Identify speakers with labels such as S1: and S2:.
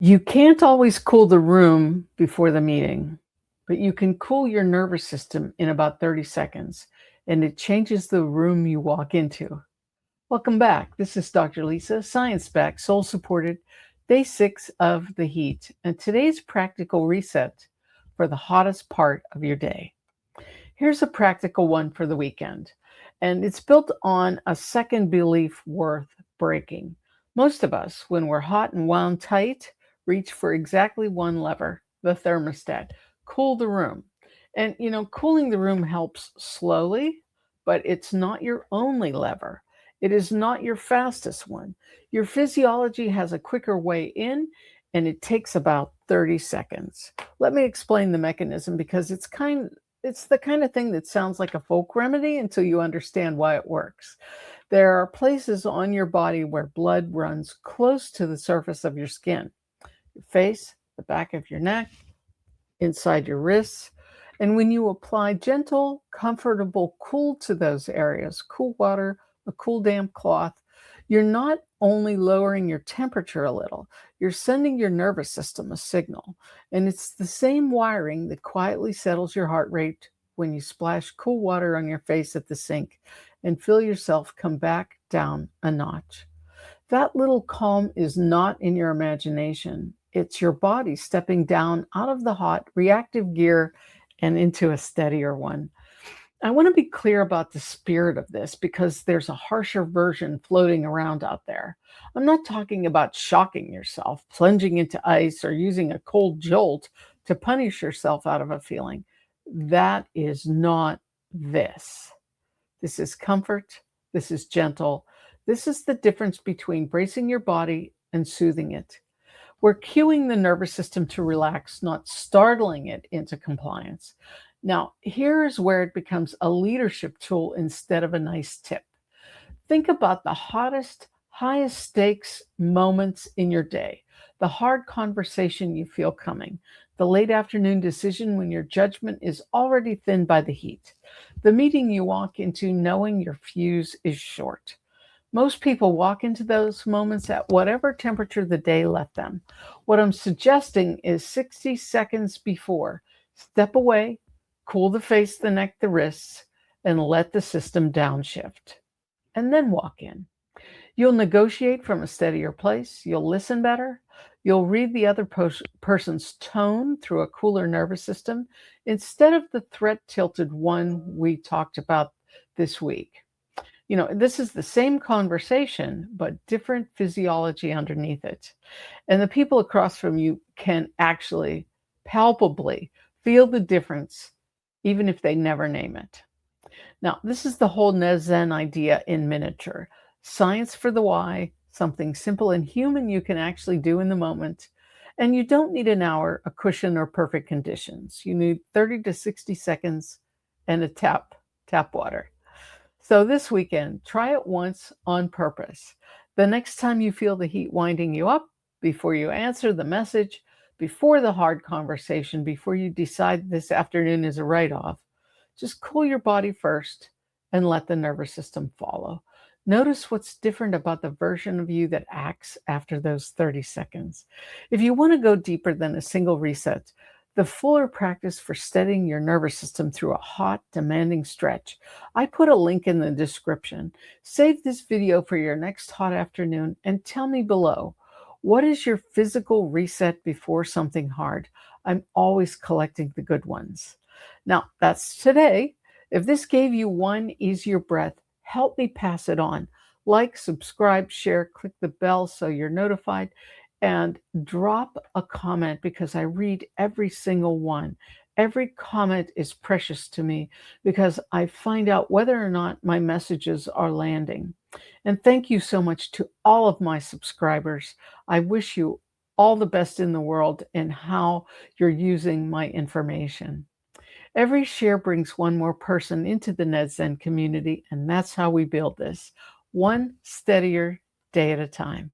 S1: You can't always cool the room before the meeting, but you can cool your nervous system in about 30 seconds, and it changes the room you walk into. Welcome back. This is Dr. Lisa, science backed, soul supported, day 6 of the heat, and today's practical reset for the hottest part of your day. Here's a practical one for the weekend, and it's built on a second belief worth breaking. Most of us, when we're hot and wound tight, reach for exactly one lever, the thermostat, cool the room. And cooling the room helps slowly, but it's not your only lever. It is not your fastest one. Your physiology has a quicker way in, and it takes about 30 seconds. Let me explain the mechanism because it's the kind of thing that sounds like a folk remedy until you understand why it works. There are places on your body where blood runs close to the surface of your skin, your face, the back of your neck, inside your wrists. And when you apply gentle, comfortable cool to those areas, cool water, a cool damp cloth, you're not only lowering your temperature a little, you're sending your nervous system a signal. And it's the same wiring that quietly settles your heart rate when you splash cool water on your face at the sink and feel yourself come back down a notch. That little calm is not in your imagination. It's your body stepping down out of the hot, reactive gear and into a steadier one. I want to be clear about the spirit of this because there's a harsher version floating around out there. I'm not talking about shocking yourself, plunging into ice, or using a cold jolt to punish yourself out of a feeling. That is not this. This is comfort. This is gentle. This is the difference between bracing your body and soothing it. We're cueing the nervous system to relax, not startling it into compliance. Now, here's where it becomes a leadership tool instead of a nice tip. Think about the hottest, highest stakes moments in your day, the hard conversation you feel coming, the late afternoon decision when your judgment is already thinned by the heat, the meeting you walk into knowing your fuse is short. Most people walk into those moments at whatever temperature the day left them. What I'm suggesting is 60 seconds before, step away, cool the face, the neck, the wrists, and let the system downshift. And then walk in. You'll negotiate from a steadier place. You'll listen better. You'll read the other person's tone through a cooler nervous system instead of the threat tilted one we talked about this week. This is the same conversation, but different physiology underneath it. And the people across from you can actually palpably feel the difference, even if they never name it. Now, this is the whole Zen idea in miniature. Science for the why, something simple and human you can actually do in the moment. And you don't need an hour, a cushion, or perfect conditions. You need 30 to 60 seconds and a tap water. So this weekend, try it once on purpose. The next time you feel the heat winding you up, before you answer the message, before the hard conversation, before you decide this afternoon is a write-off, just cool your body first and let the nervous system follow. Notice what's different about the version of you that acts after those 30 seconds. If you want to go deeper than a single reset, the fuller practice for steadying your nervous system through a hot, demanding stretch, I put a link in the description. Save this video for your next hot afternoon and tell me below, what is your physical reset before something hard? I'm always collecting the good ones. Now, that's today. If this gave you one easier breath, help me pass it on. Like, subscribe, share, click the bell so you're notified, and drop a comment because I read every single one. Every comment is precious to me because I find out whether or not my messages are landing. And thank you so much to all of my subscribers. I wish you all the best in the world in how you're using my information. Every share brings one more person into the Zen community, and that's how we build this, one steadier day at a time.